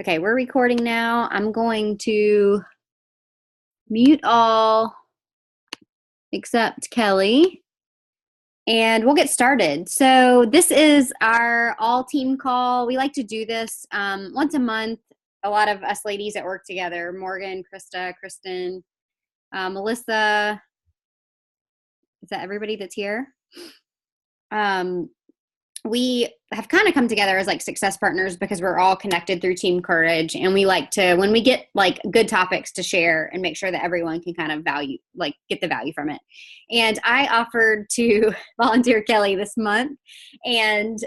Okay, we're recording now. I'm going to mute all except Kelly, and we'll get started. So this is our all team call. We like to do this once a month. A lot of us ladies that work together, Morgan, Krista, Kristen, Melissa. Is that everybody that's here? We have kind of come together as like success partners because we're all connected through Team Courage, and we like to, when we get like good topics to share and make sure that everyone can kind of get the value from it. And I offered to volunteer Kelly this month and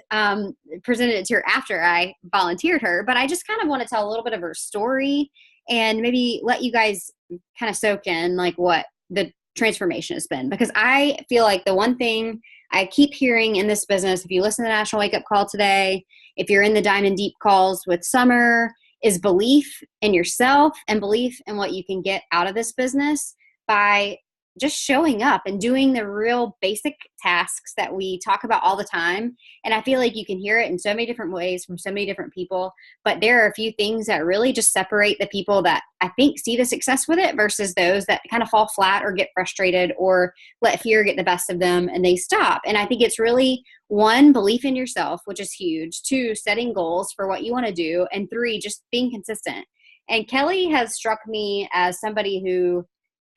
presented it to her after I volunteered her, but I just kind of want to tell a little bit of her story and maybe let you guys kind of soak in like what the transformation has been, because I feel like the one thing I keep hearing in this business, if you listen to the National Wake Up Call today, if you're in the Diamond Deep calls with Summer, is belief in yourself and belief in what you can get out of this business by just showing up and doing the real basic tasks that we talk about all the time. And I feel like you can hear it in so many different ways from so many different people, but there are a few things that really just separate the people that I think see the success with it versus those that kind of fall flat or get frustrated or let fear get the best of them and they stop. And I think it's really, one, belief in yourself, which is huge. Two, setting goals for what you want to do. And three, just being consistent. And Kelly has struck me as somebody who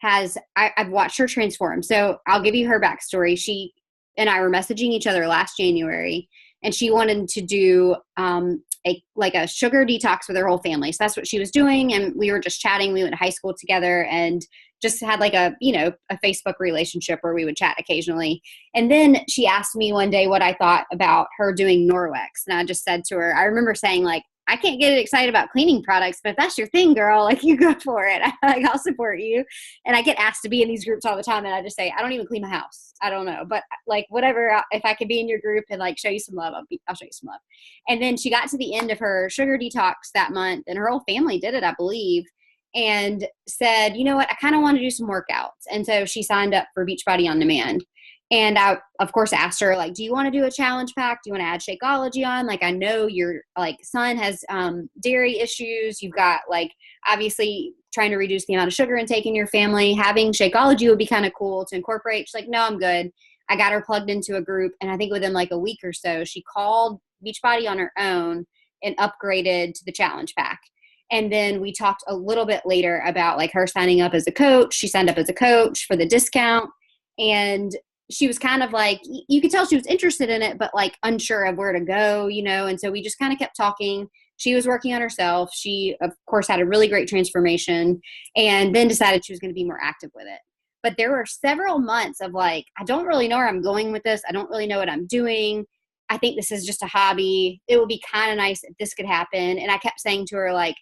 I've watched her transform. So I'll give you her backstory. She and I were messaging each other last January, and she wanted to do a sugar detox with her whole family. So that's what she was doing. And we were just chatting. We went to high school together and just had like a Facebook relationship where we would chat occasionally. And then she asked me one day what I thought about her doing Norwex. And I just said to her, I remember saying like, I can't get excited about cleaning products, but if that's your thing, girl, like you go for it. I'll support you. And I get asked to be in these groups all the time. And I just say, I don't even clean my house. I don't know, but like whatever, if I could be in your group and like show you some love, I'll show you some love. And then she got to the end of her sugar detox that month and her whole family did it, I believe, and said, you know what, I kind of want to do some workouts. And so she signed up for Beachbody On Demand. And I, of course, asked her, like, do you want to do a challenge pack? Do you want to add Shakeology on? Like, I know your, like, son has dairy issues. You've got, like, obviously trying to reduce the amount of sugar intake in your family. Having Shakeology would be kind of cool to incorporate. She's like, no, I'm good. I got her plugged into a group. And I think within, like, a week or so, she called Beachbody on her own and upgraded to the challenge pack. And then we talked a little bit later about, like, her signing up as a coach. She signed up as a coach for the discount. And she was kind of like, you could tell she was interested in it, but like unsure of where to go, and so we just kind of kept talking. She was working on herself. She, of course, had a really great transformation and then decided she was going to be more active with it. But there were several months of like, I don't really know where I'm going with this. I don't really know what I'm doing. I think this is just a hobby. It would be kind of nice if this could happen. And I kept saying to her, like,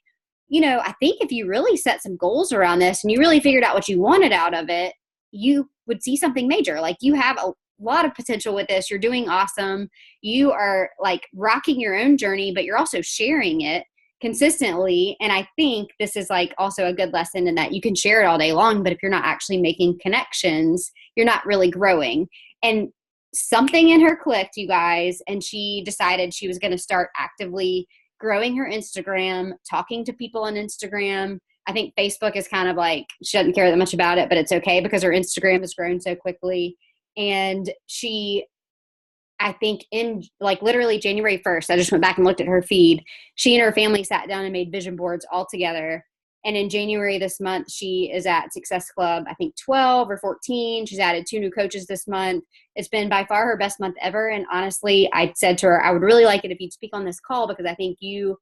I think if you really set some goals around this and you really figured out what you wanted out of it, you would see something major. Like, you have a lot of potential with this. You're doing awesome. You are like rocking your own journey, but you're also sharing it consistently. And I think this is like also a good lesson in that you can share it all day long, but if you're not actually making connections, you're not really growing. And something in her clicked, you guys, and she decided she was going to start actively growing her Instagram, talking to people on Instagram. I think Facebook is kind of like, she doesn't care that much about it, but it's okay because her Instagram has grown so quickly. And she, I think in like literally January 1st, I just went back and looked at her feed. She and her family sat down and made vision boards all together. And in January this month, she is at Success Club, I think 12 or 14. She's added 2 new coaches this month. It's been by far her best month ever. And honestly, I said to her, I would really like it if you'd speak on this call because I think you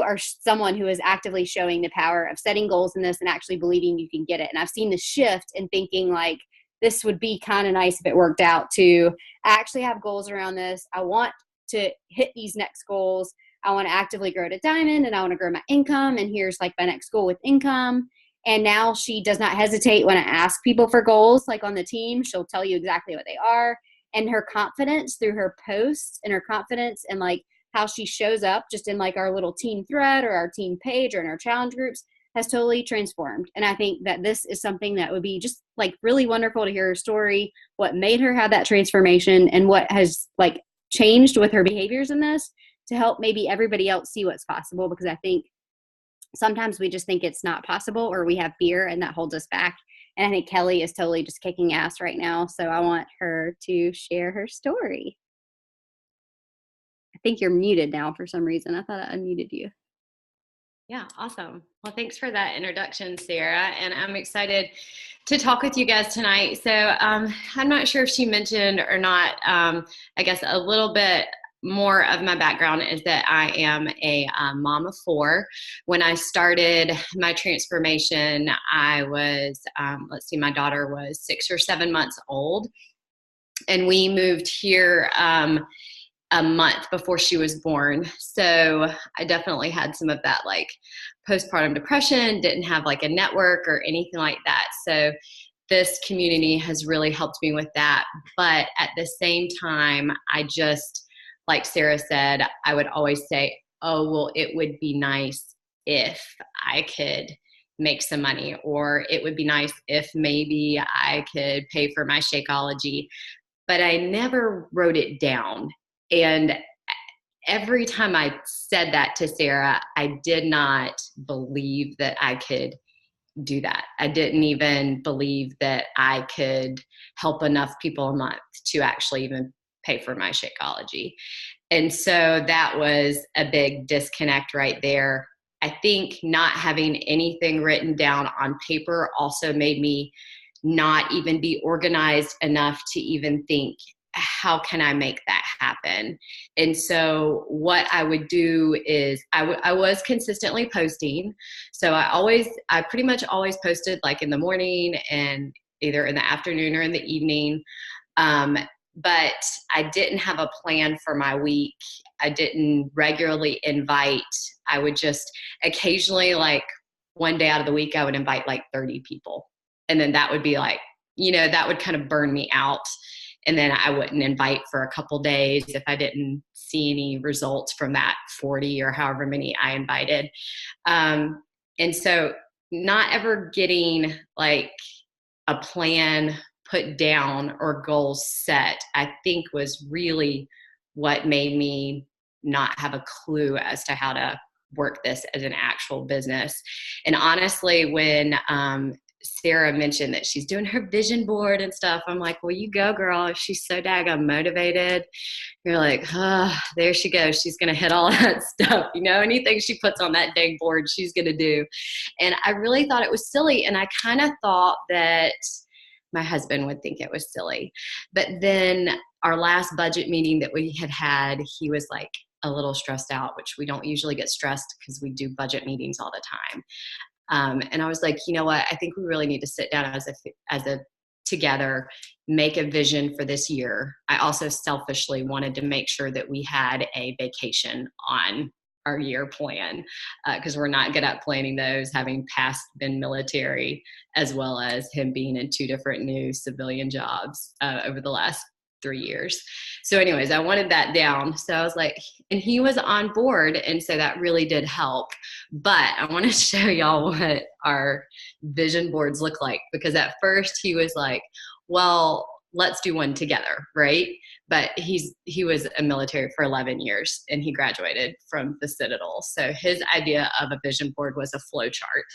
are someone who is actively showing the power of setting goals in this and actually believing you can get it. And I've seen the shift in thinking like, this would be kind of nice if it worked out to actually have goals around this. I want to hit these next goals. I want to actively grow to diamond and I want to grow my income. And here's like my next goal with income. And now she does not hesitate when I ask people for goals, like on the team, she'll tell you exactly what they are. And her confidence through her posts and her confidence and like how she shows up just in like our little team thread or our team page or in our challenge groups has totally transformed. And I think that this is something that would be just like really wonderful to hear her story, what made her have that transformation and what has like changed with her behaviors in this to help maybe everybody else see what's possible, because I think sometimes we just think it's not possible, or we have fear and that holds us back. And I think Keli is totally just kicking ass right now. So I want her to share her story. I think you're muted now for some reason. I thought I unmuted you. Yeah, awesome. Well, thanks for that introduction, Sarah. And I'm excited to talk with you guys tonight. So I'm not sure if she mentioned or not, I guess a little bit more of my background is that I am a mom of 4. When I started my transformation, I was, my daughter was 6 or 7 months old. And we moved here a month before she was born. So I definitely had some of that like postpartum depression, didn't have like a network or anything like that. So this community has really helped me with that. But at the same time, I just, like Sarah said, I would always say, oh, well, it would be nice if I could make some money, or it would be nice if maybe I could pay for my Shakeology. But I never wrote it down. And every time I said that to Sarah, I did not believe that I could do that. I didn't even believe that I could help enough people a month to actually even pay for my Shakeology. And so that was a big disconnect right there. I think not having anything written down on paper also made me not even be organized enough to even think, how can I make that happen? And so what I would do is I was consistently posting. So I pretty much always posted like in the morning and either in the afternoon or in the evening. But I didn't have a plan for my week. I didn't regularly invite. I would just occasionally, like one day out of the week, I would invite like 30 people. And then that would be like, that would kind of burn me out. And then I wouldn't invite for a couple days if I didn't see any results from that 40 or however many I invited. And so not ever getting like a plan put down or goals set, I think was really what made me not have a clue as to how to work this as an actual business. And honestly, when Sarah mentioned that she's doing her vision board and stuff, I'm like, well, you go, girl. If she's so daggone motivated, you're like, there she goes. She's going to hit all that stuff. Anything she puts on that dang board, she's going to do. And I really thought it was silly. And I kind of thought that my husband would think it was silly. But then our last budget meeting that we had, he was like a little stressed out, which we don't usually get stressed because we do budget meetings all the time. And I was like, you know what? I think we really need to sit down as a together, make a vision for this year. I also selfishly wanted to make sure that we had a vacation on our year plan, because we're not good at planning those, having been military, as well as him being in 2 different new civilian jobs over the last 3 years. So anyways, I wanted that down. So I was like, and he was on board. And so that really did help. But I want to show y'all what our vision boards look like, because at first he was like, well, let's do one together, right? But he was a military for 11 years and he graduated from the Citadel. So his idea of a vision board was a flow chart.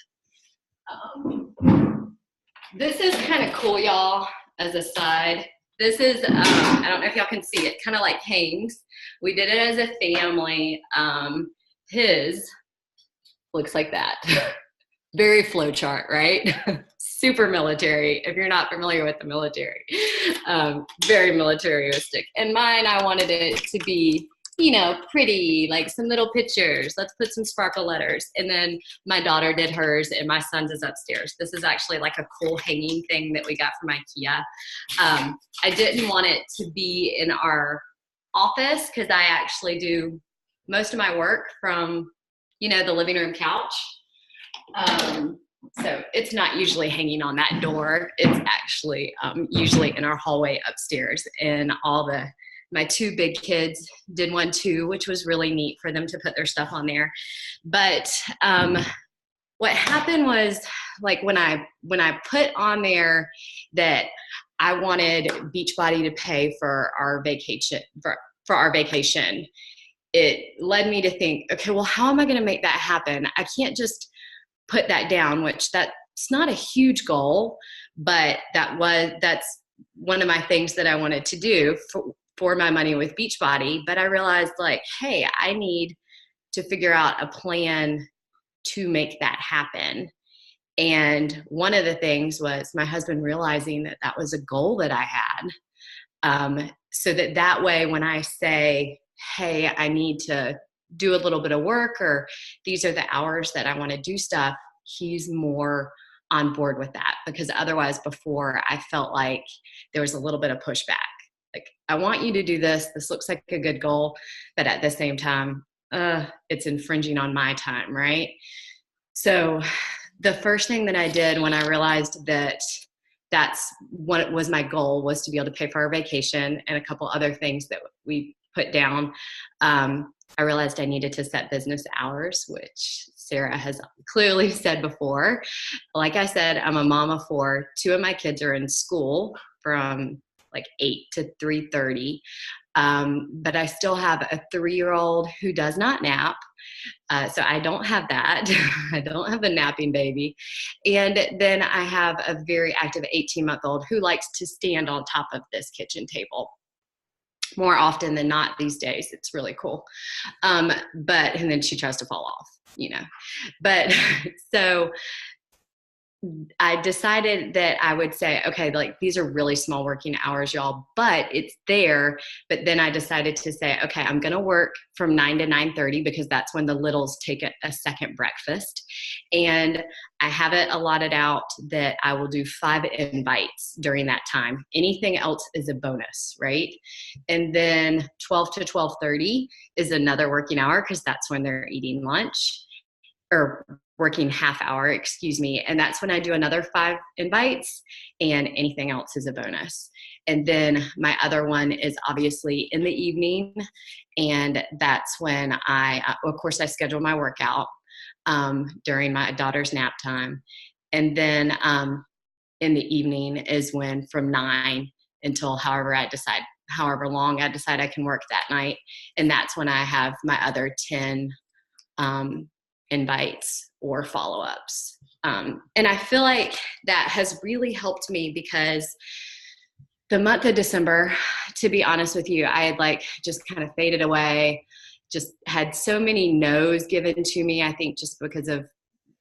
This is kind of cool, y'all, as a side. This is, I don't know if y'all can see it, kind of like hangs. We did it as a family. His looks like that. Very flow chart, right? Super military, if you're not familiar with the military. Very militaristic. And mine, I wanted it to be, pretty, like some little pictures. Let's put some sparkle letters. And then my daughter did hers and my son's is upstairs. This is actually like a cool hanging thing that we got from IKEA. I didn't want it to be in our office because I actually do most of my work from, the living room couch. So it's not usually hanging on that door. It's actually usually in our hallway upstairs. And my 2 big kids did one too, which was really neat for them to put their stuff on there. But what happened was, like, when I put on there that I wanted Beachbody to pay for our vacation, for our vacation, it led me to think, okay, well, how am I going to make that happen? I can't just put that down, which that's not a huge goal, but that's one of my things that I wanted to do for my money with Beachbody. But I realized, like, hey, I need to figure out a plan to make that happen. And one of the things was my husband realizing that that was a goal that I had. So that way, when I say, hey, I need to do a little bit of work, or these are the hours that I want to do stuff, he's more on board with that. Because otherwise, before, I felt like there was a little bit of pushback. Like, I want you to do this. This looks like a good goal. But at the same time, it's infringing on my time, right? So the first thing that I did when I realized that that's what was my goal, was to be able to pay for our vacation and a couple other things that we put down. I realized I needed to set business hours, which Sarah has clearly said before. Like I said, I'm a mom of four. Two of my kids are in school from like 8 to 3:30. But I still have a 3-year-old who does not nap. So I don't have that. I don't have a napping baby. And then I have a very active 18-month-old who likes to stand on top of this kitchen table more often than not these days. It's really cool. And then she tries to fall off, but so I decided that I would say, okay, like, these are really small working hours, y'all, but it's there. But then I decided to say, okay, I'm going to work from 9 to 9:30 because that's when the littles take a second breakfast. And I have it allotted out that I will do 5 invites during that time. Anything else is a bonus, right? And then 12 to 12:30 is another working hour because that's when they're eating lunch, or working half hour, excuse me. And that's when I do another 5 invites, and anything else is a bonus. And then my other one is obviously in the evening. And that's when of course, I schedule my workout during my daughter's nap time. And then in the evening is when, from 9 until however long I decide I can work that night. And that's when I have my other 10 invites or follow-ups. And I feel like that has really helped me, because the month of December, to be honest with you, I had just kind of faded away, just had so many no's given to me. I think just because of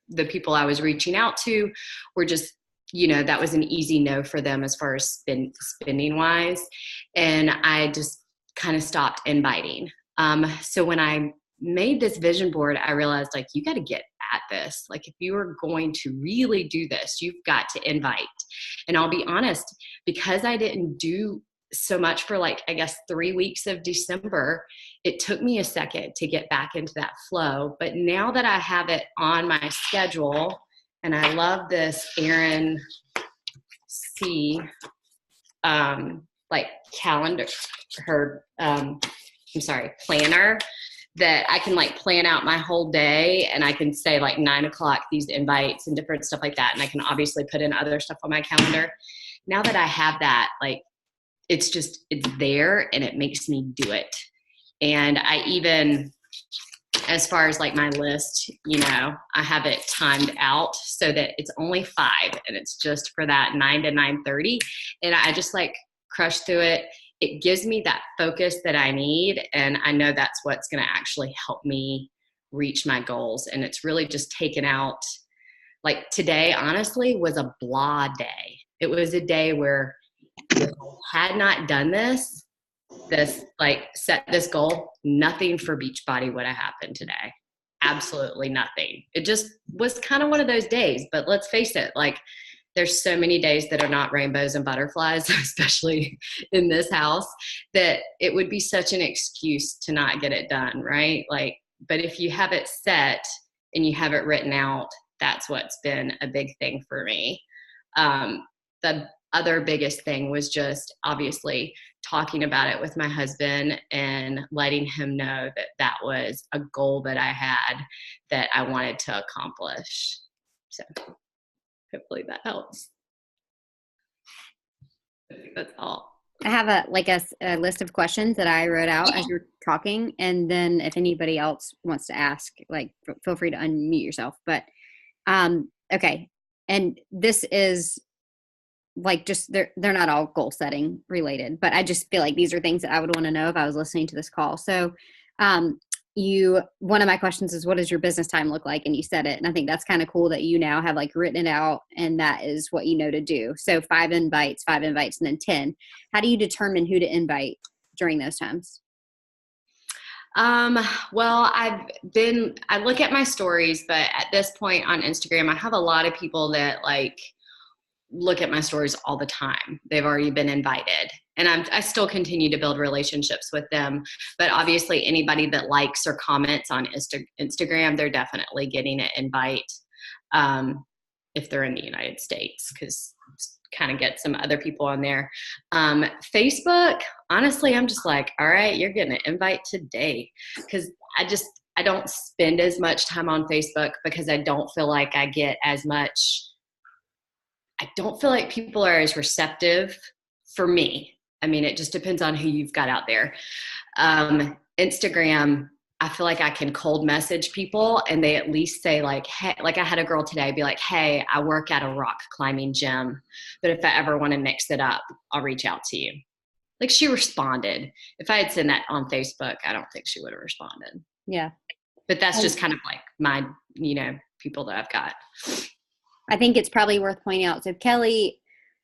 the people I was reaching out to were just, that was an easy no for them as far as spending wise. And I just kind of stopped inviting. So when I made this vision board, I realized, you got to get at this. If you are going to really do this, you've got to invite. And I'll be honest, because I didn't do so much for 3 weeks of December, it took me a second to get back into that flow. But now that I have it on my schedule, and I love this Erin C calendar, her planner, that I can plan out my whole day, and I can say 9 o'clock, these invites and different stuff like that. And I can obviously put in other stuff on my calendar. Now that I have that, it's there, and it makes me do it. And I even, as far as my list, I have it timed out so that it's only 5, and it's just for that 9 to 9:30. And I just crush through it. It gives me that focus that I need. And I know that's what's going to actually help me reach my goals. And it's really just taken out, today, honestly, was a blah day. It was a day where, if I had not done this, set this goal, nothing for Beachbody would have happened today. Absolutely nothing. It just was kind of one of those days. But let's face it, there's so many days that are not rainbows and butterflies, especially in this house, that it would be such an excuse to not get it done, right? But if you have it set and you have it written out, that's what's been a big thing for me. The other biggest thing was just obviously talking about it with my husband and letting him know that that was a goal that I had that I wanted to accomplish. So hopefully that helps. I think that's all. I have a list of questions that I wrote out as you're talking, and then if anybody else wants to ask, like feel free to unmute yourself. But okay, and this is like just they're not all goal setting related, but I just feel like these are things that I would want to know if I was listening to this call. So you one of my questions is, what does your business time look like? And you said it, and I think that's kind of cool that you now have like written it out and that is what you know to do. So five invites, and then 10. How do you determine who to invite during those times? Well, I look at my stories, but at this point on Instagram, I have a lot of people that like look at my stories all the time. They've already been invited, and I still continue to build relationships with them. But obviously, anybody that likes or comments on Instagram, they're definitely getting an invite, if they're in the United States, because kind of get some other people on there. Facebook, honestly, I'm just like, all right, you're getting an invite today, because I don't spend as much time on Facebook because I don't feel like I get as much. I don't feel like people are as receptive for me. I mean, it just depends on who you've got out there. Instagram, I feel like I can cold message people and they at least say like, hey, like I had a girl today be like, hey, I work at a rock climbing gym, but if I ever want to mix it up, I'll reach out to you. Like she responded. If I had sent that on Facebook, I don't think she would have responded. Yeah. But that's just kind of like my, people that I've got. I think it's probably worth pointing out. So Keli,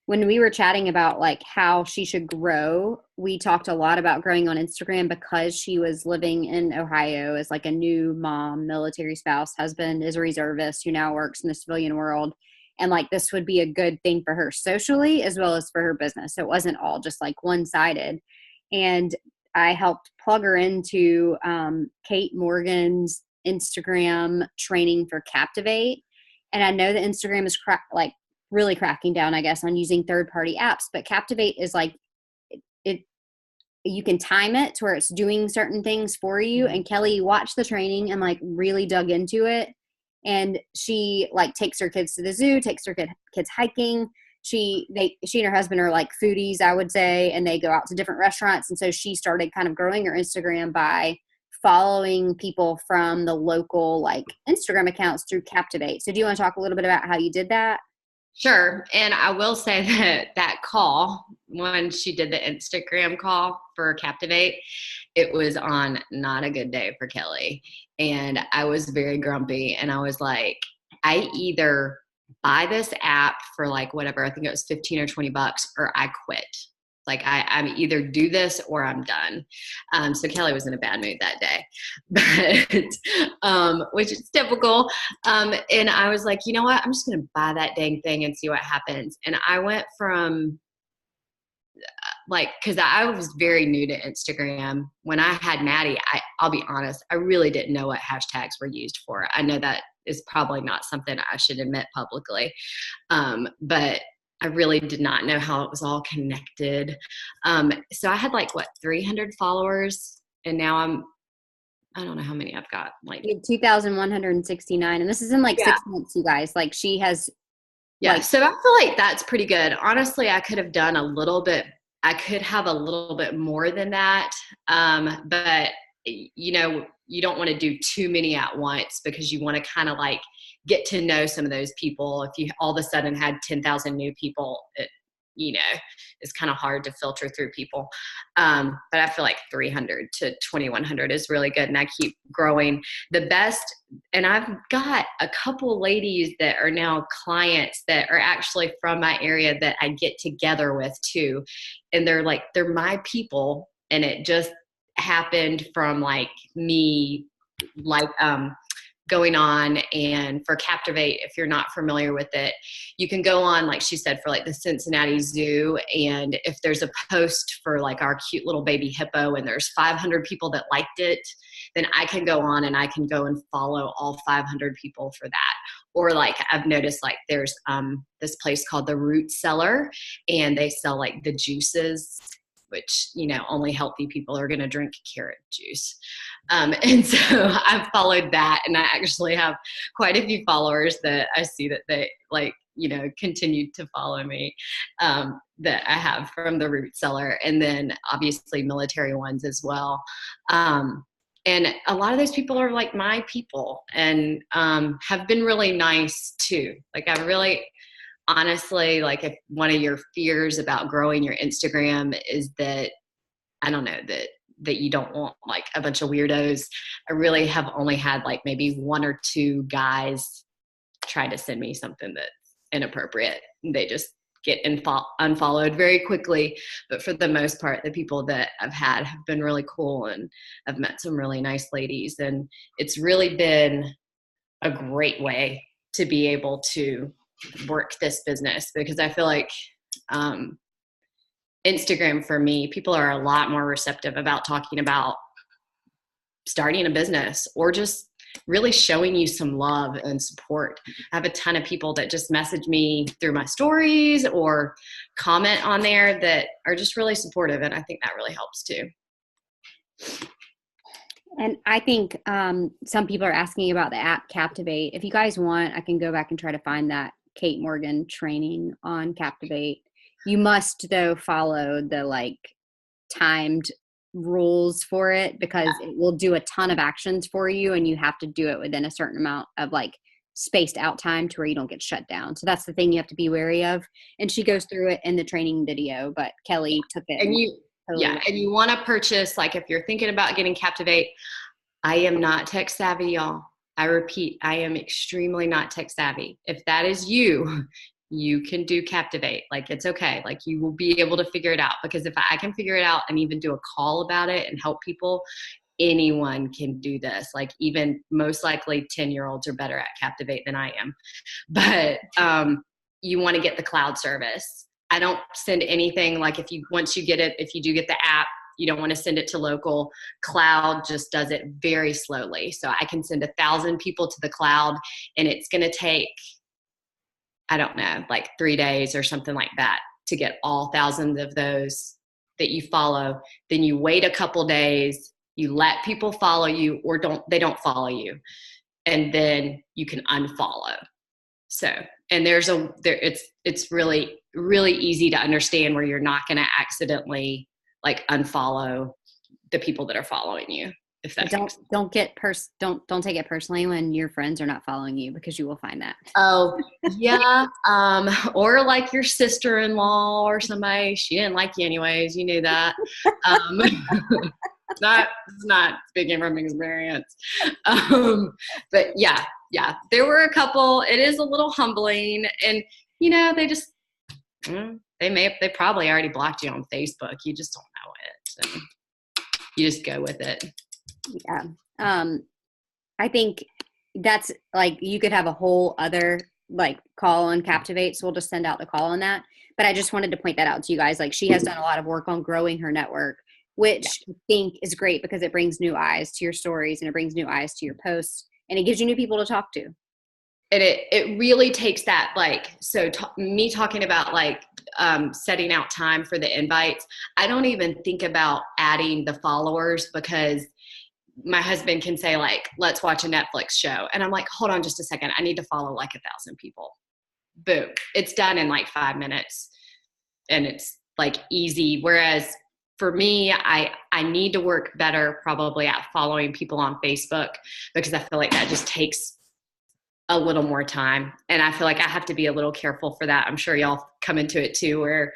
when we were chatting about like how she should grow, we talked a lot about growing on Instagram because she was living in Ohio as like a new mom, military spouse, husband is a reservist who now works in the civilian world. And like this would be a good thing for her socially as well as for her business. So it wasn't all just like one-sided. And I helped plug her into Kate Morgan's Instagram training for Captivate. And I know that Instagram is really cracking down, I guess, on using third-party apps. But Captivate is like it. You can time it to where it's doing certain things for you. And Keli watched the training and like really dug into it. And she like takes her kids to the zoo, takes her kids hiking. She and her husband are like foodies, I would say, and they go out to different restaurants. And so she started kind of growing her Instagram by following people from the local like Instagram accounts through Captivate. So do you want to talk a little bit about how you did that? Sure. And I will say that call, when she did the Instagram call for Captivate, it was on not a good day for Keli. And I was very grumpy. And I was like, I either buy this app for like whatever, I think it was 15 or 20 bucks, or I quit. Like I'm either do this or I'm done. So Keli was in a bad mood that day, but which is typical. And I was like, you know what? I'm just going to buy that dang thing and see what happens. And I went from like, because I was very new to Instagram. When I had Maddie, I'll be honest, I really didn't know what hashtags were used for. I know that is probably not something I should admit publicly, but I really did not know how it was all connected. So I had like 300 followers, and now I don't know how many I've got. Like 2,169, and this is in like 6 months, you guys. Like she has. Yeah. Like, so I feel like that's pretty good. Honestly, I could have done a little bit. I could have a little bit more than that. But you don't want to do too many at once because you want to kind of like get to know some of those people. If you all of a sudden had 10,000 new people, it's kind of hard to filter through people. But I feel like 300 to 2,100 is really good. And I keep growing the best. And I've got a couple ladies that are now clients that are actually from my area that I get together with too. And they're my people. And it just happened from like me, like, going on. And for Captivate, if you're not familiar with it, you can go on, like she said, for like the Cincinnati Zoo. And if there's a post for like our cute little baby hippo and there's 500 people that liked it, then I can go on and I can go and follow all 500 people for that. Or like I've noticed like there's this place called the Root Cellar, and they sell like the juices, which, only healthy people are going to drink carrot juice. And so I've followed that, and I actually have quite a few followers that I see that they like, continued to follow me, that I have from the root cellar, and then obviously military ones as well. And a lot of those people are like my people, and have been really nice too. Like I really, honestly, like if one of your fears about growing your Instagram is that, I don't know, that you don't want like a bunch of weirdos. I really have only had like maybe one or two guys try to send me something that's inappropriate. They just get unfollowed very quickly. But for the most part, the people that I've had have been really cool, and I've met some really nice ladies. And it's really been a great way to be able to work this business, because I feel like Instagram for me, people are a lot more receptive about talking about starting a business or just really showing you some love and support. I have a ton of people that just message me through my stories or comment on there that are just really supportive. And I think that really helps too. And I think some people are asking about the app Captivate. If you guys want, I can go back and try to find that Kate Morgan training on Captivate. You must, though, follow the like timed rules for it, because it will do a ton of actions for you, and you have to do it within a certain amount of like spaced out time to where you don't get shut down. So that's the thing you have to be wary of. And she goes through it in the training video, but Kelly took it. And you want to purchase, like if you're thinking about getting Captivate, I am not tech savvy, y'all. I repeat, I am extremely not tech savvy. If that is you, you can do Captivate. Like it's okay. Like you will be able to figure it out, because if I can figure it out and even do a call about it and help people, anyone can do this. Like even most likely 10-year-olds are better at Captivate than I am. But you want to get the cloud service. I don't send anything like once you get it, if you do get the app, you don't want to send it to local. Cloud just does it very slowly. So I can send 1,000 people to the cloud, and it's going to take, I don't know, like 3 days or something like that to get all thousands of those that you follow. Then you wait a couple days, you let people follow you, or they don't follow you. And then you can unfollow. So, and it's really, really easy to understand where you're not going to accidentally like unfollow the people that are following you. If that don't take it personally when your friends are not following you, because you will find that. Oh yeah. Or like your sister-in-law or somebody, she didn't like you anyways. You knew that. It's not speaking from experience. But yeah, there were a couple. It is a little humbling, and they just, they probably already blocked you on Facebook. You just don't know it. So you just go with it. Yeah. I think that's like, you could have a whole other like call on Captivate. So we'll just send out the call on that. But I just wanted to point that out to you guys. Like she has done a lot of work on growing her network, which I think is great, because it brings new eyes to your stories, and it brings new eyes to your posts, and it gives you new people to talk to. And it really takes that, like, so me talking about like setting out time for the invites. I don't even think about adding the followers, because my husband can say like, let's watch a Netflix show. And I'm like, hold on just a second. I need to follow like 1,000 people. Boom. It's done in like 5 minutes, and it's like easy. Whereas for me, I need to work better probably at following people on Facebook, because I feel like that just takes a little more time. And I feel like I have to be a little careful for that. I'm sure y'all come into it too, where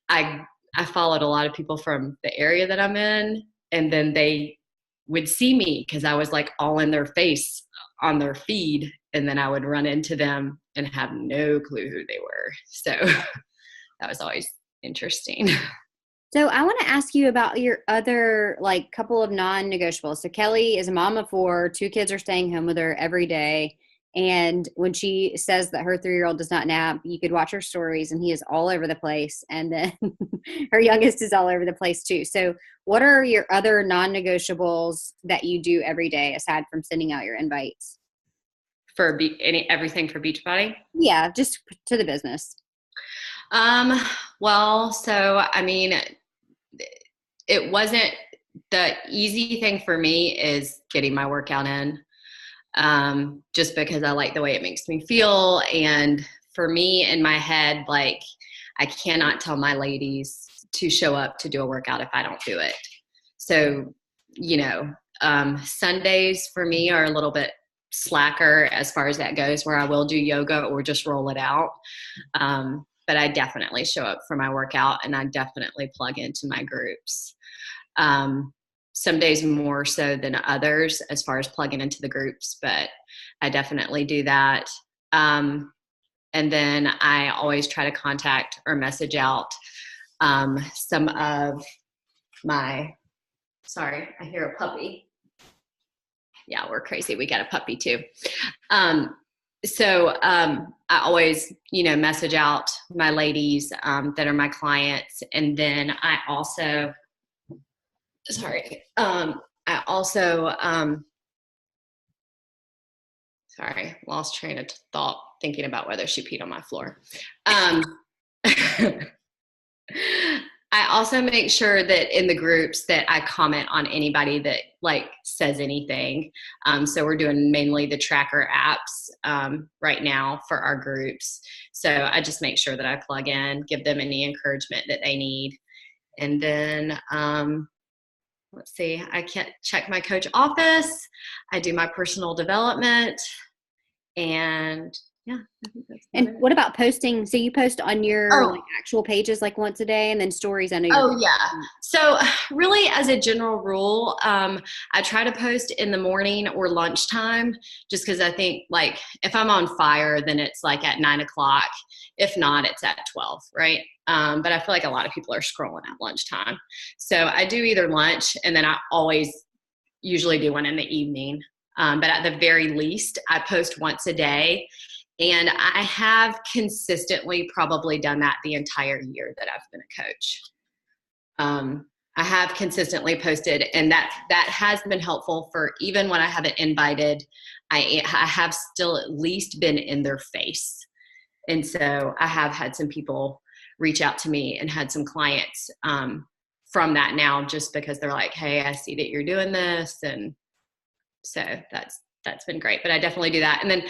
I followed a lot of people from the area that I'm in, and then they would see me because I was like all in their face on their feed, and then I would run into them and have no clue who they were. So that was always interesting. So I want to ask you about your other like couple of non-negotiables. So Kelly is a mom of 4, 2 kids are staying home with her every day. And when she says that her 3-year-old does not nap, you could watch her stories and he is all over the place. And then her youngest is all over the place too. So what are your other non-negotiables that you do every day aside from sending out your invites? For everything for Beachbody? Yeah, just to the business. Well, so, I mean, it wasn't the easy thing for me is getting my workout in. Just because I like the way it makes me feel, and for me in my head, like I cannot tell my ladies to show up to do a workout if I don't do it. So, Sundays for me are a little bit slacker as far as that goes, where I will do yoga or just roll it out. But I definitely show up for my workout, and I definitely plug into my groups. Some days more so than others as far as plugging into the groups, but I definitely do that. And then I always try to contact or message out some of my, sorry, I hear a puppy. Yeah, we're crazy. We got a puppy too. So I always, message out my ladies that are my clients. And then I also, lost train of thought thinking about whether she peed on my floor. I also make sure that in the groups that I comment on anybody that like says anything. So we're doing mainly the tracker apps right now for our groups. So I just make sure that I plug in, give them any encouragement that they need. And then, let's see, I can't check my coach office. I do my personal development, and yeah, I think that's And it. what about posting? So you post on your like, actual pages like once a day, and then stories. I know. Yeah. So really, as a general rule, I try to post in the morning or lunchtime, just because I think like if I'm on fire, then it's like at 9 o'clock. If not, it's at 12, right? But I feel like a lot of people are scrolling at lunchtime. So I do either lunch, and then I always usually do one in the evening. But at the very least, I post once a day. And I have consistently probably done that the entire year that I've been a coach. I have consistently posted, and that has been helpful for even when I haven't invited, I have still at least been in their face. And so I have had some people reach out to me and had some clients from that now, just because they're like, hey, I see that you're doing this. And so that's been great. But I definitely do that. And then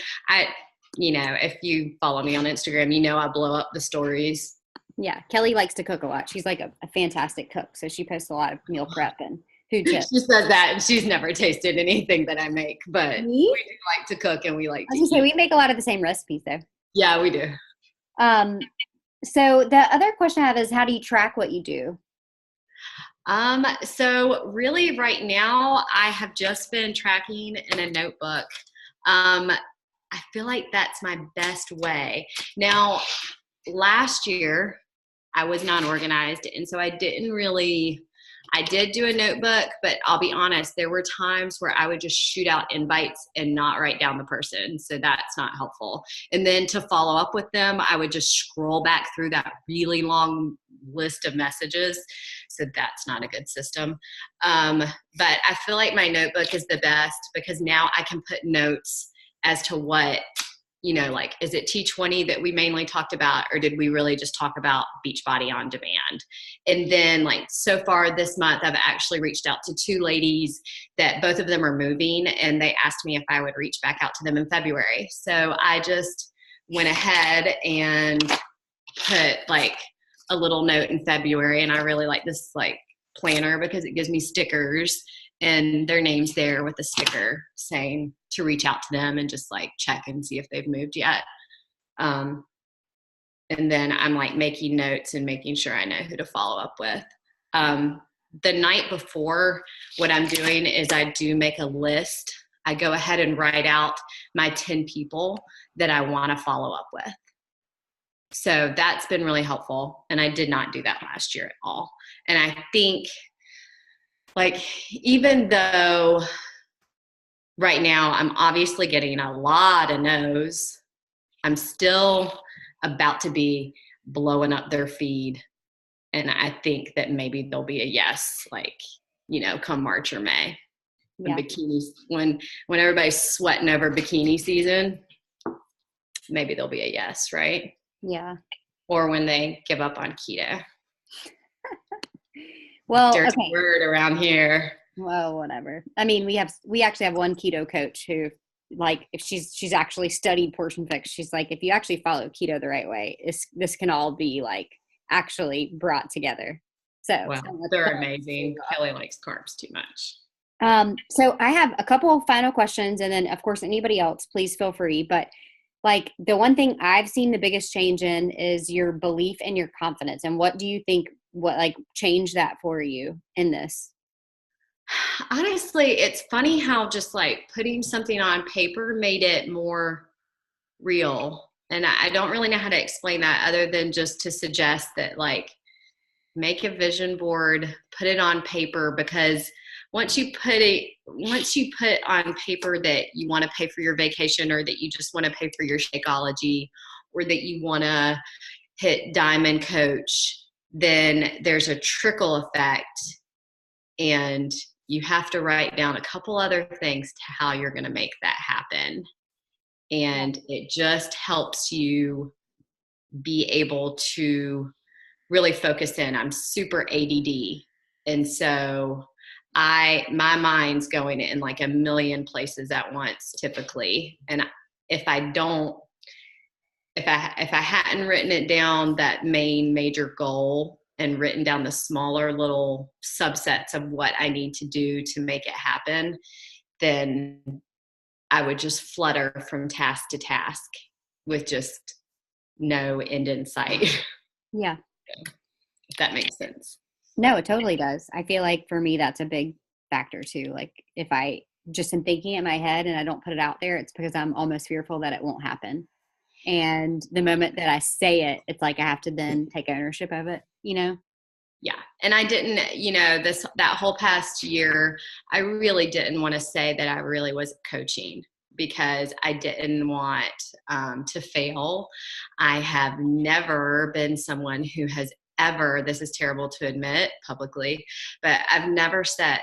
if you follow me on Instagram, I blow up the stories. Yeah, Kelly likes to cook a lot. She's like a fantastic cook, so she posts a lot of meal prep and food tips. She says that, and she's never tasted anything that I make, but we do like to cook, and we like to say we make a lot of the same recipes, though. Yeah, we do. So the other question I have is, how do you track what you do? So really right now I have just been tracking in a notebook. I feel like that's my best way. Now, last year I was non-organized, and so I did do a notebook, but I'll be honest, there were times where I would just shoot out invites and not write down the person. So that's not helpful. And then to follow up with them, I would just scroll back through that really long list of messages. So that's not a good system. But I feel like my notebook is the best, because now I can put notes as to what, like, is it T20 that we mainly talked about, or did we really just talk about Beachbody on demand? And then, like, so far this month, I've actually reached out to 2 ladies that both of them are moving, and they asked me if I would reach back out to them in February. So I just went ahead and put like a little note in February, and I really like this like planner because it gives me stickers and their names there with a sticker saying to reach out to them and just like check and see if they've moved yet. And then I'm like making notes and making sure I know who to follow up with. The night before, what I'm doing is I do make a list. I go ahead and write out my 10 people that I want to follow up with. So that's been really helpful. And I did not do that last year at all. And I think, like, even though right now I'm obviously getting a lot of no's, I'm still about to be blowing up their feed. And I think that maybe there'll be a yes, like, come March or May. When bikinis, when everybody's sweating over bikini season, maybe there'll be a yes, right? Yeah. Or when they give up on keto. Well, dirty word around here. Well, whatever. I mean, we actually have one keto coach who like if she's actually studied portion fix, she's like, if you actually follow keto the right way, this can all be like actually brought together. Well, they're amazing. Kelly likes carbs too much. So I have a couple of final questions, and then of course anybody else, please feel free. But like the one thing I've seen the biggest change in is your belief and your confidence. And what do you think what like changed that for you in this? Honestly, it's funny how just like putting something on paper made it more real. And I don't really know how to explain that other than just to suggest that like make a vision board, put it on paper, because once you put on paper that you want to pay for your vacation, or that you just want to pay for your Shakeology, or that you want to hit Diamond Coach, then there's a trickle effect, and you have to write down a couple other things to how you're going to make that happen. And it just helps you be able to really focus in. I'm super ADD. And so my mind's going in like a million places at once typically. And if I don't, if I hadn't written it down, that main major goal, and written down the smaller little subsets of what I need to do to make it happen, then I would just flutter from task to task with just no end in sight. Yeah. If that makes sense. No, it totally does. I feel like for me, that's a big factor too. Like if I just am thinking in my head and I don't put it out there, it's because I'm almost fearful that it won't happen. And the moment that I say it, it's like I have to then take ownership of it, you know? Yeah. And I didn't, that whole past year, I really didn't want to say that I really was coaching, because I didn't want to fail. I have never been someone who has ever, this is terrible to admit publicly, but I've never set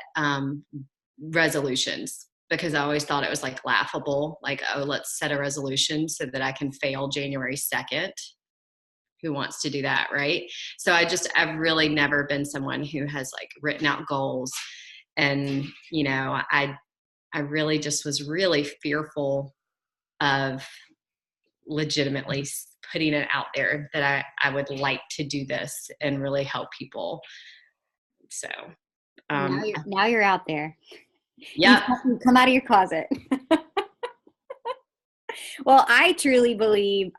resolutions, because I always thought it was like laughable, like, oh, let's set a resolution so that I can fail January 2nd. Who wants to do that, right? So I've really never been someone who has like written out goals. And, I really just was really fearful of legitimately putting it out there that I would like to do this and really help people. So now you're out there. Yeah. You come out of your closet. Well, I truly believe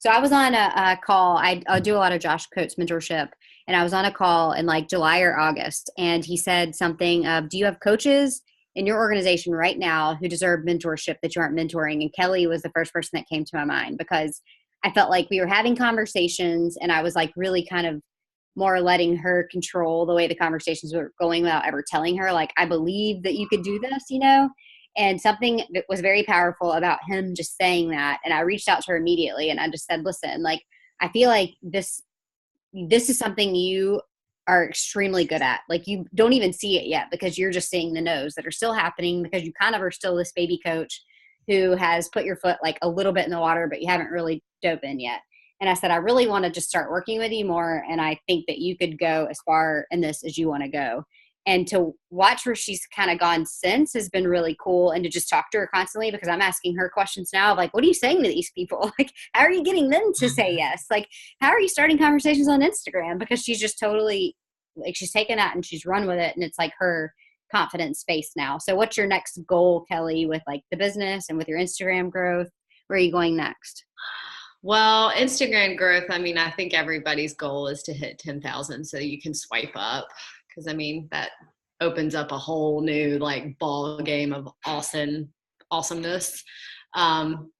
so I was on a call. I do a lot of Josh Coates mentorship, and I was on a call in like July or August, and he said something of, do you have coaches in your organization right now who deserve mentorship that you aren't mentoring? And Keli was the first person that came to my mind, because I felt like we were having conversations and I was like really kind of more letting her control the way the conversations were going without ever telling her, like, I believe that you could do this, you know? And something that was very powerful about him just saying that. And I reached out to her immediately and I just said, listen, like, I feel like this is something you are extremely good at. Like, you don't even see it yet because you're just seeing the no's that are still happening, because you kind of are still this baby coach who has put your foot like a little bit in the water, but you haven't really dove in yet. And I said, I really want to just start working with you more. And I think that you could go as far in this as you want to go. And to watch where she's kind of gone since has been really cool. And to just talk to her constantly, because I'm asking her questions now of like, what are you saying to these people? Like, how are you getting them to say yes? Like, how are you starting conversations on Instagram? Because she's just totally like, she's taken that and she's run with it. And it's like her confidence space now. So what's your next goal, Keli, with like the business and with your Instagram growth? Where are you going next? Well, Instagram growth, I mean, I think everybody's goal is to hit 10,000 so you can swipe up. Because I mean, that opens up a whole new like ball game of awesomeness.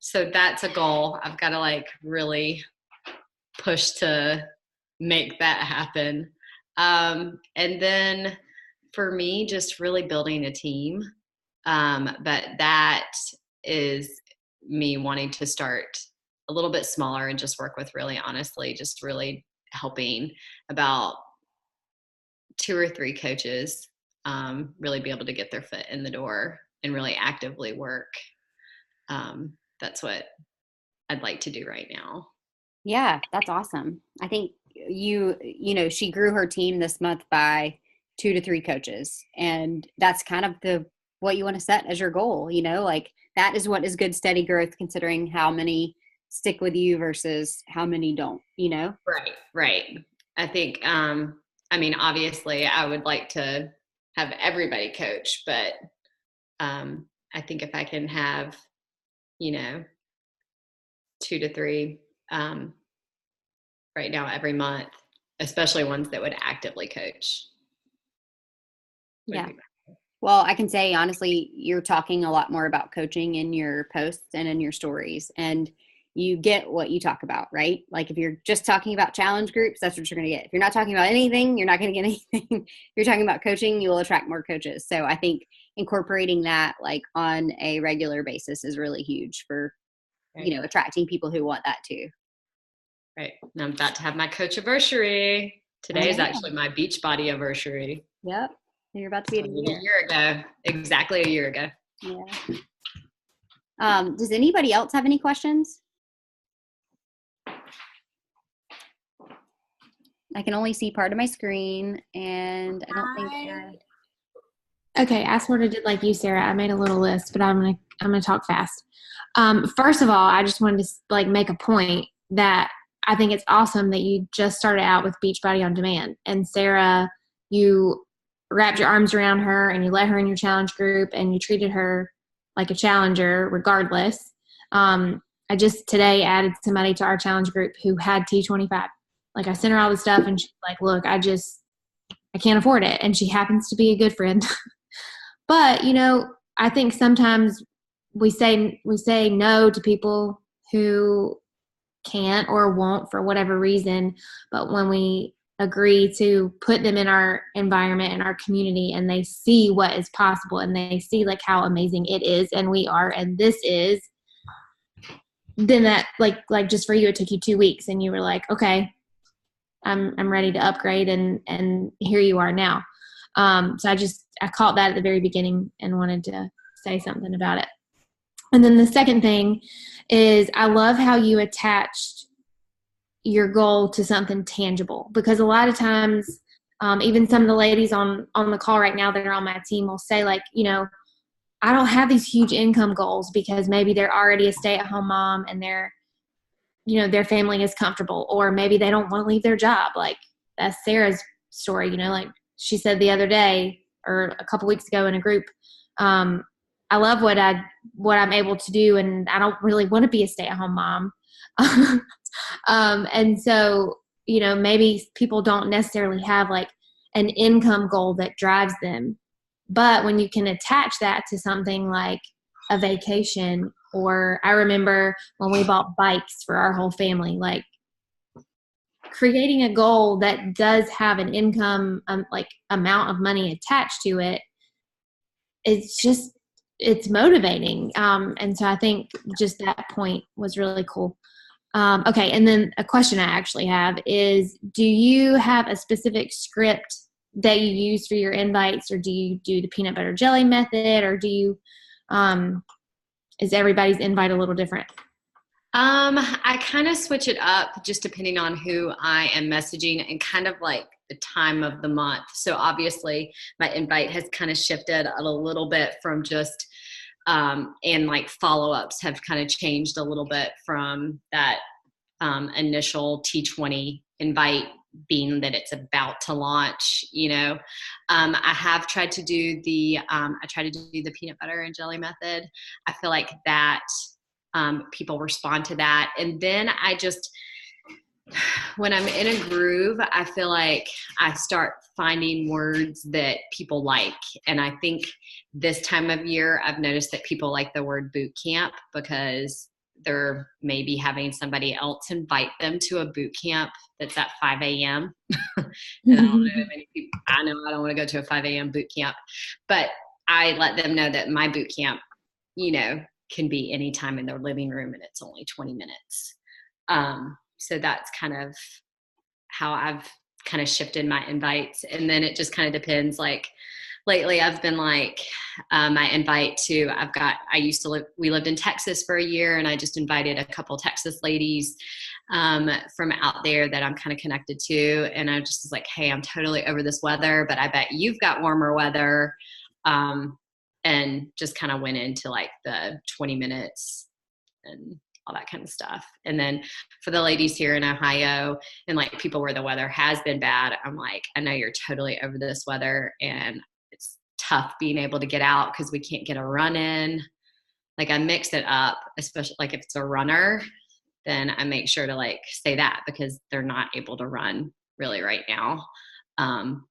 So that's a goal. I've got to like really push to make that happen. And then for me, just really building a team. But that is me wanting to start a little bit smaller and just work with, really honestly, just really helping about 2 or 3 coaches really be able to get their foot in the door and really actively work. That's what I'd like to do right now. Yeah, that's awesome. I think she grew her team this month by 2 to 3 coaches. And that's kind of the what you want to set as your goal, like that is what is good, steady growth, considering how many stick with you versus how many don't. Right, right. I think, I mean, obviously I would like to have everybody coach, but I think if I can have, 2 to 3 right now every month, especially ones that would actively coach. Yeah. Well, I can say honestly, you're talking a lot more about coaching in your posts and in your stories, and you get what you talk about, right? Like if you're just talking about challenge groups, that's what you're going to get. If you're not talking about anything, you're not going to get anything. If you're talking about coaching, you will attract more coaches. So I think incorporating that like on a regular basis is really huge for, attracting people who want that too. Right. And I'm about to have my coach anniversary. Today is actually my Beachbody anniversary. Yep. You're about to be at a year ago. Exactly a year ago. Yeah. Does anybody else have any questions? I can only see part of my screen, and I don't think. Okay, I sort of did like you, Sarah. I made a little list, but I'm gonna talk fast. First of all, I just wanted to like make a point that I think it's awesome that you just started out with Beachbody on Demand, and Sarah, you wrapped your arms around her and you let her in your challenge group and you treated her like a challenger regardless. I just today added somebody to our challenge group who had T25. Like I sent her all the stuff and she's like, look, I can't afford it. And she happens to be a good friend. But, I think sometimes we say no to people who can't or won't for whatever reason. But when we agree to put them in our environment and our community and they see what is possible and they see like how amazing it is and we are and this is, then that like just for you, it took you 2 weeks and you were like, okay, I'm ready to upgrade and here you are now. So I caught that at the very beginning and wanted to say something about it. And then the second thing is I love how you attached your goal to something tangible, because a lot of times, even some of the ladies on the call right now that are on my team will say like, I don't have these huge income goals because maybe they're already a stay-at-home mom and their family is comfortable, or maybe they don't want to leave their job. Like that's Sarah's story, like she said the other day or a couple weeks ago in a group, I love what I'm able to do, and I don't really want to be a stay-at-home mom. And so, maybe people don't necessarily have like an income goal that drives them, but when you can attach that to something like a vacation, or I remember when we bought bikes for our whole family, like creating a goal that does have an income, like amount of money attached to it, it's motivating. And so I think just that point was really cool. Okay. And then a question I actually have is, do you have a specific script that you use for your invites, or do you do the peanut butter jelly method, or do you, is everybody's invite a little different? I kind of switch it up just depending on who I am messaging and kind of like the time of the month. So obviously my invite has kind of shifted a little bit from just, and like follow-ups have kind of changed a little bit from that initial T20 invite, being that it's about to launch. I have tried to do the peanut butter and jelly method. I feel like that people respond to that. And then when I'm in a groove, I feel like I start finding words that people like. And I think this time of year, I've noticed that people like the word boot camp because they're maybe having somebody else invite them to a boot camp that's at 5 a.m. And I don't know many people, I know I don't want to go to a 5 a.m. boot camp, but I let them know that my boot camp, can be anytime in their living room and it's only 20 minutes. So that's kind of how I've kind of shifted my invites. And then it just kind of depends. Like lately I've been like, my invite to, we lived in Texas for a year, and I just invited a couple Texas ladies from out there that I'm kind of connected to. And I just was like, hey, I'm totally over this weather, but I bet you've got warmer weather. and just kind of went into like the 20 minutes and all that kind of stuff. And then for the ladies here in Ohio and like people where the weather has been bad, I'm like, I know you're totally over this weather and it's tough being able to get out because we can't get a run in. Like I mix it up, especially like if it's a runner, then I make sure to like say that because they're not able to run really right now,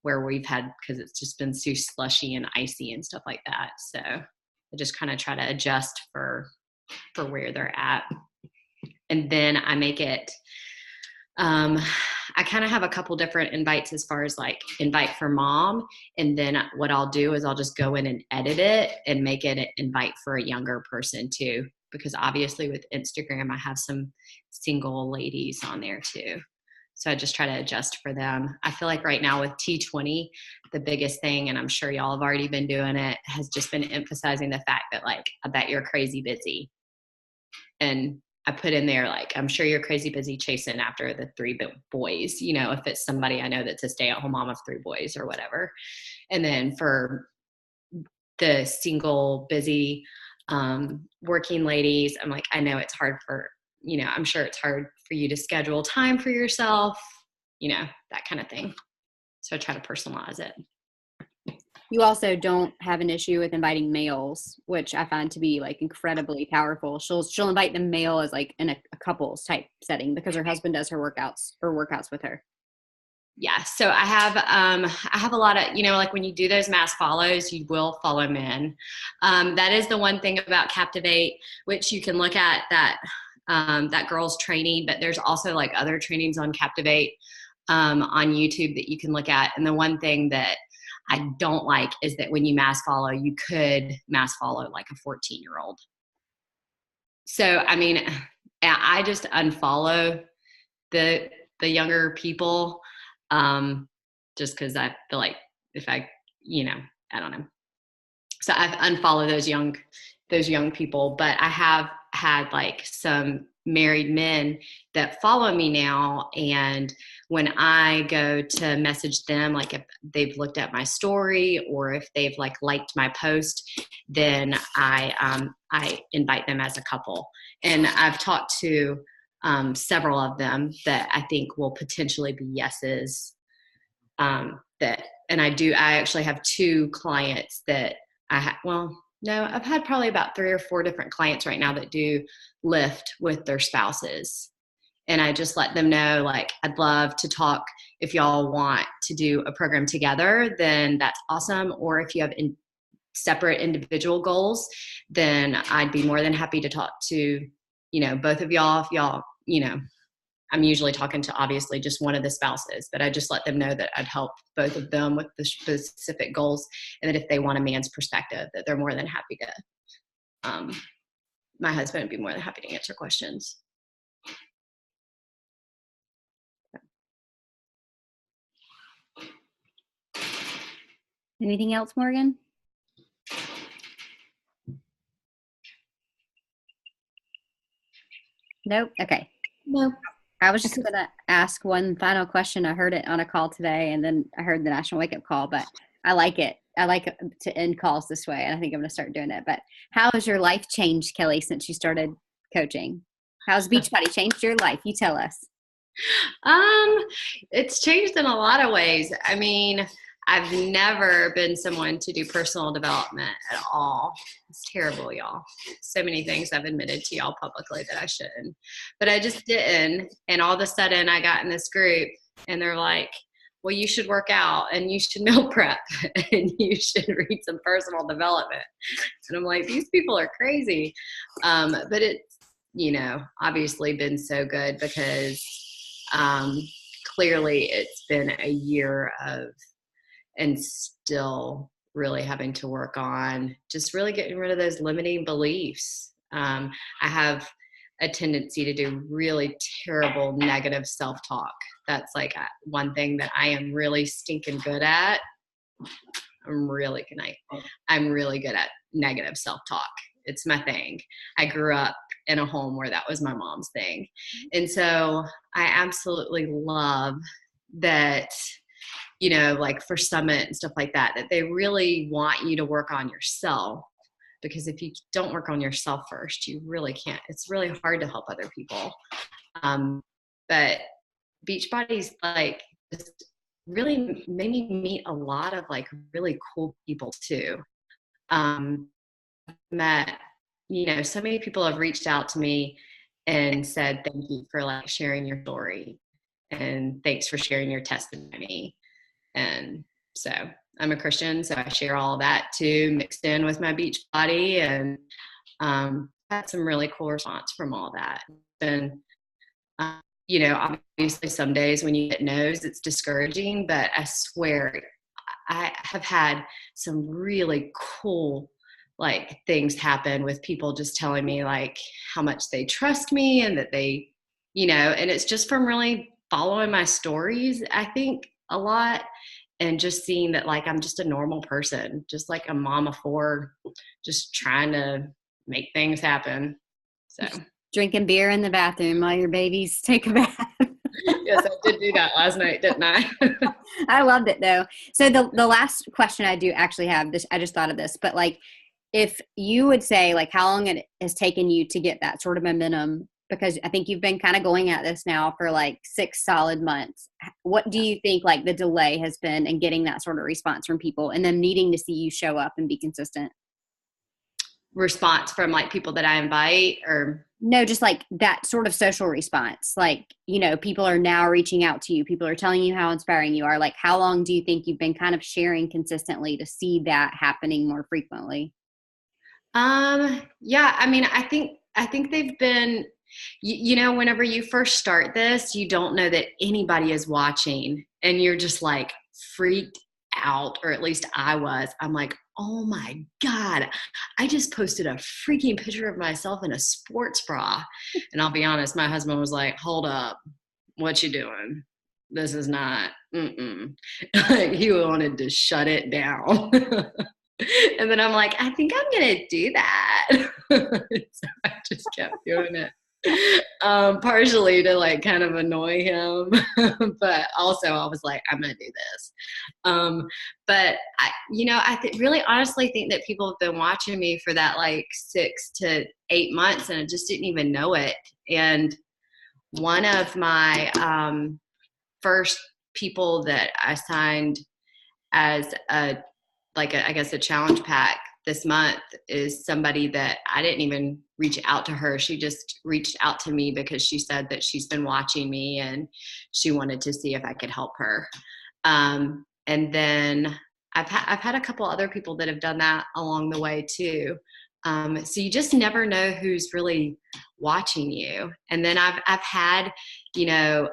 where we've had, because it's just been so slushy and icy and stuff like that. So I just kind of try to adjust for where they're at. And then I make it, I kind of have a couple different invites as far as like invite for mom. And then what I'll do is I'll just go in and edit it and make it an invite for a younger person too. Because obviously with Instagram, I have some single ladies on there too. So I just try to adjust for them. I feel like right now with T20, the biggest thing, and I'm sure y'all have already been doing it, has just been emphasizing the fact that like, I bet you're crazy busy. And I put in there, like, I'm sure you're crazy busy chasing after the 3 boys, you know, if it's somebody I know that's a stay-at-home mom of 3 boys or whatever. And then for the single, busy, working ladies, I'm like, I know it's hard for, you know, I'm sure it's hard for you to schedule time for yourself, you know, that kind of thing. So I try to personalize it. You also don't have an issue with inviting males, which I find to be like incredibly powerful. She'll invite the male as like in a couples type setting because her husband does her workouts with her. Yeah. So I have a lot of, you know, like when you do those mass follows, you will follow men. That is the one thing about Captivate, which you can look at that girl's training, but there's also like other trainings on Captivate, on YouTube that you can look at. And the one thing that I don't like is that when you mass follow, you could mass follow like a 14-year-old. So, I mean, I just unfollow the younger people, just because I feel like if I, you know, I don't know. So I've unfollowed those young people, but I have had like some married men that follow me now. And when I go to message them, like if they've looked at my story or if they've like liked my post, then I invite them as a couple. And I've talked to several of them that I think will potentially be yeses. I actually have 2 clients that I've had probably about 3 or 4 different clients right now that do lift with their spouses. And I just let them know, like, I'd love to talk. If y'all want to do a program together, then that's awesome. Or if you have separate individual goals, then I'd be more than happy to talk to, you know, both of y'all. If y'all, you know, I'm usually talking to obviously just one of the spouses, but I just let them know that I'd help both of them with the specific goals, and that if they want a man's perspective, that they're more than happy to, my husband would be more than happy to answer questions. Anything else, Morgan? Nope. Okay. No. I was just going to ask one final question. I heard it on a call today, and then I heard the National Wake Up Call, but I like it. I like to end calls this way, and I think I'm going to start doing it. But how has your life changed, Keli, since you started coaching? How's Beachbody changed your life? You tell us. It's changed in a lot of ways. I mean, I've never been someone to do personal development at all. It's terrible, y'all. So many things I've admitted to y'all publicly that I shouldn't, but I just didn't. And all of a sudden I got in this group and they're like, well, you should work out and you should meal prep and you should read some personal development. And I'm like, these people are crazy. But it's, you know, obviously been so good because clearly it's been a year of, and still really having to work on just really getting rid of those limiting beliefs. I have a tendency to do really terrible negative self-talk. That's like one thing that I am really stinking good at. I'm really good at negative self-talk. It's my thing. I grew up in a home where that was my mom's thing. And so I absolutely love that you know, like for Summit and stuff like that, that they really want you to work on yourself. Because if you don't work on yourself first, you really can't. It's really hard to help other people. But Beachbody's like just really made me meet a lot of like really cool people too. Met, you know, so many people have reached out to me and said, thank you for like sharing your story, and thanks for sharing your testimony. And so I'm a Christian, so I share all of that too, mixed in with my Beachbody, and had some really cool response from all that. And you know, obviously some days when you get no's, it's discouraging, but I swear I have had some really cool like things happen with people just telling me like how much they trust me, and that they, you know, and it's just from really following my stories, I think, a lot, and just seeing that like I'm just a normal person, just like a mom of four, just trying to make things happen. So Drinking beer in the bathroom while your babies take a bath. Yes, I did do that last night, didn't I? I loved it though. So the last question I do actually have this, I just thought of this, but like, if you would say like how long it has taken you to get that sort of momentum, because I think you've been kind of going at this now for like 6 solid months. What do you think like the delay has been in getting that sort of response from people and then needing to see you show up and be consistent? Response from like people that I invite, or no, just like that sort of social response. Like, you know, people are now reaching out to you. People are telling you how inspiring you are. Like, how long do you think you've been kind of sharing consistently to see that happening more frequently? Yeah, I mean, I think they've been, you know, whenever you first start this, you don't know that anybody is watching, and you're just like freaked out, or at least I was. I'm like, oh my God, I just posted a freaking picture of myself in a sports bra. And I'll be honest, my husband was like, hold up, what you doing? This is not, he wanted to shut it down. And then I'm like, I think I'm going to do that. So I just kept doing it. Partially to like kind of annoy him, but also I was like, I'm going to do this. But I, you know, really honestly think that people have been watching me for that like 6 to 8 months, and I just didn't even know it. And one of my first people that I signed as I guess a challenge pack this month is somebody that I didn't even reach out to her. She just reached out to me because she said that she's been watching me and she wanted to see if I could help her. And then I've had a couple other people that have done that along the way too. So you just never know who's really watching you. And then I've had 2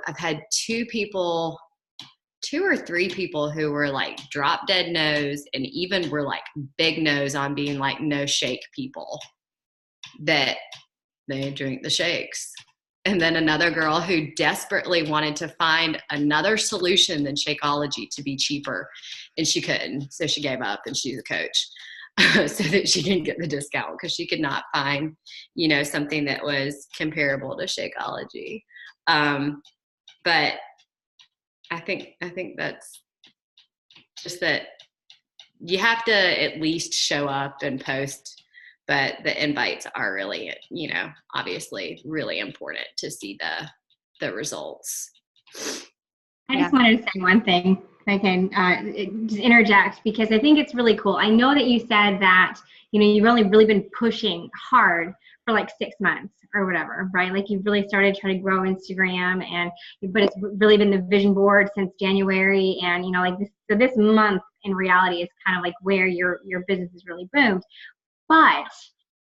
or 3 people who were like drop dead no's, and even were like big no's on being like no shake people, that they drink the shakes. And then another girl who desperately wanted to find another solution than Shakeology to be cheaper, and she couldn't. So she gave up, and she's a coach so that she can get the discount, because she could not find, you know, something that was comparable to Shakeology. But I think that's just that you have to at least show up and post, but the invites are really, you know, obviously really important to see the results. I just wanted to say one thing. I can just interject, because I think it's really cool. I know that you said that, you know, you've only really been pushing hard for like 6 months or whatever, right? Like you've really started trying to grow Instagram, but it's really been the vision board since January. And, you know, like this month in reality is kind of like where your business has really boomed. But,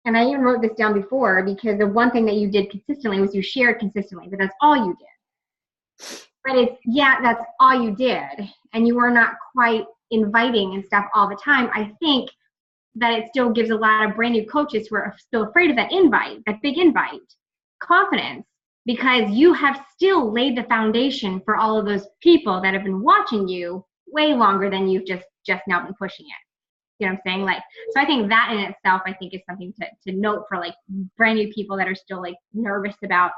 and I even wrote this down before, because the one thing that you did consistently was you shared consistently, but that's all you did. But that's all you did. And you were not quite inviting and stuff all the time. I think that it still gives a lot of brand new coaches who are still afraid of that invite, that big invite, confidence, because you have still laid the foundation for all of those people that have been watching you way longer than you've just now been pushing it. You know what I'm saying? Like, so I think that in itself, I think is something to note for like brand new people that are still like nervous about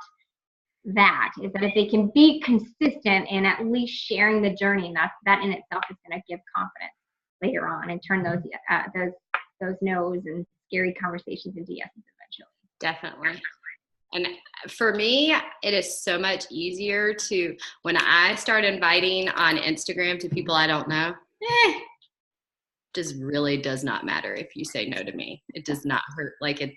that is that if they can be consistent and at least sharing the journey, that in itself is going to give confidence later on and turn those no's and scary conversations into yeses eventually. Definitely. And for me, it is so much easier when I start inviting on Instagram to people I don't know, just really does not matter if you say no to me. It does not hurt. Like, it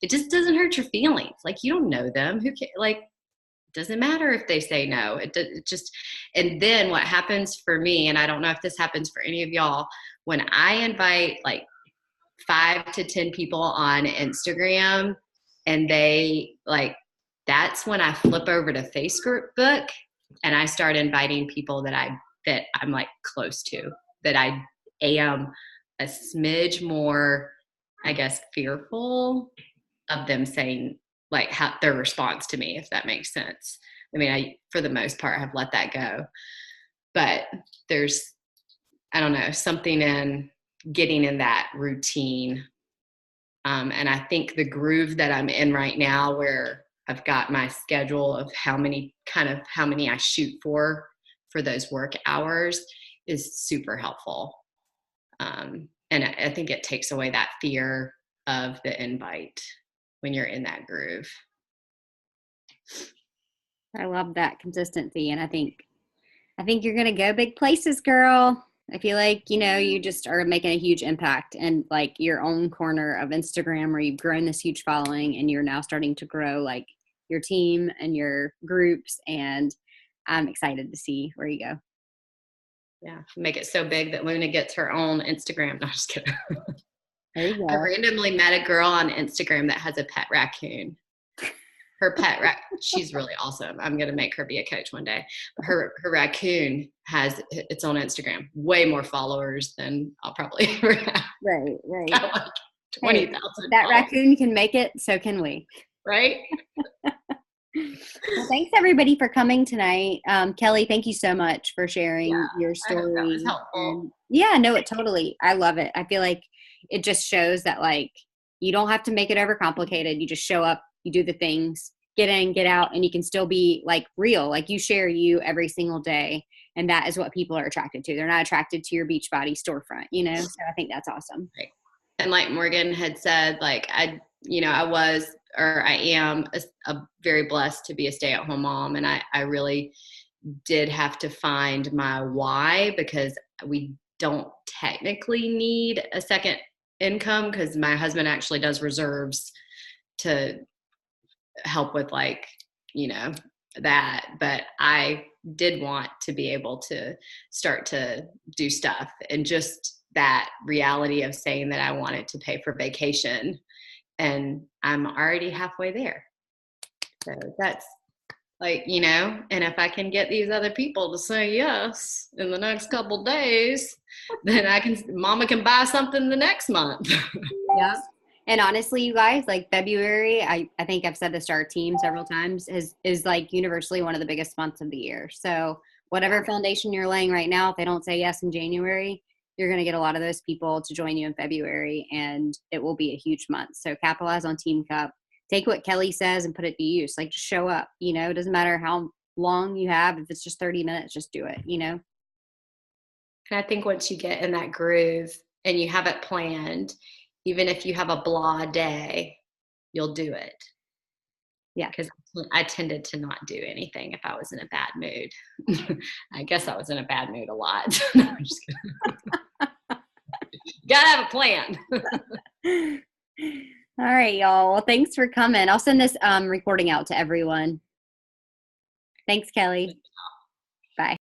just doesn't hurt your feelings. Like, you don't know them. Who can, like, it doesn't matter if they say no. It just, and then what happens for me, and I don't know if this happens for any of y'all, when I invite like 5 to 10 people on Instagram, and that's when I flip over to Facebook and I start inviting people that I'm like close to, that I am a smidge more, I guess, fearful of them saying like how their response to me, if that makes sense. I mean, I, for the most part, have let that go, but there's, I don't know, something in getting in that routine. And I think the groove that I'm in right now, where I've got my schedule of how many I shoot for those work hours, is super helpful. And I think it takes away that fear of the invite when you're in that groove. I love that consistency. And I think you're going to go big places, girl. I feel like, you just are making a huge impact in like your own corner of Instagram, where you've grown this huge following and you're now starting to grow like your team and your groups. And I'm excited to see where you go. Yeah. Make it so big that Luna gets her own Instagram. No, I'm just kidding. There you go. I randomly met a girl on Instagram that has a pet raccoon. Her pet she's really awesome. I'm going to make her be a coach one day. Her raccoon has its own Instagram, way more followers than I'll probably ever have. Right. Like 20,000. That raccoon can make it, so can we. Right? Well, thanks everybody for coming tonight. Keli, thank you so much for sharing your story. That was helpful. Totally. I love it. I feel like it just shows that like you don't have to make it overcomplicated. You just show up, you do the things, get in, get out, and you can still be like real. Like, you share you every single day, and that is what people are attracted to. They're not attracted to your Beachbody storefront, So I think that's awesome. Right. And like Morgan had said, like I am a very blessed to be a stay-at-home mom, and I really did have to find my why, because we don't technically need a second income, because my husband actually does reserves to help with like, that. But I did want to be able to start to do stuff, and just that reality of saying that I wanted to pay for vacation, and I'm already halfway there. So that's like, and if I can get these other people to say yes in the next couple days, then Mama can buy something the next month. Yeah. And honestly, you guys, like February, I think I've said this to our team several times, is like universally one of the biggest months of the year. So whatever foundation you're laying right now, if they don't say yes in January, you're going to get a lot of those people to join you in February, and it will be a huge month. So capitalize on Team Cup. Take what Keli says and put it to use. Like, just show up, it doesn't matter how long you have. If it's just 30 minutes, just do it, And I think once you get in that groove and you have it planned, even if you have a blah day, you'll do it. Yeah. Because I tended to not do anything if I was in a bad mood. I guess I was in a bad mood a lot. No, I'm just kidding. Gotta have a plan. All right, y'all. Well, thanks for coming. I'll send this recording out to everyone. Thanks, Keli.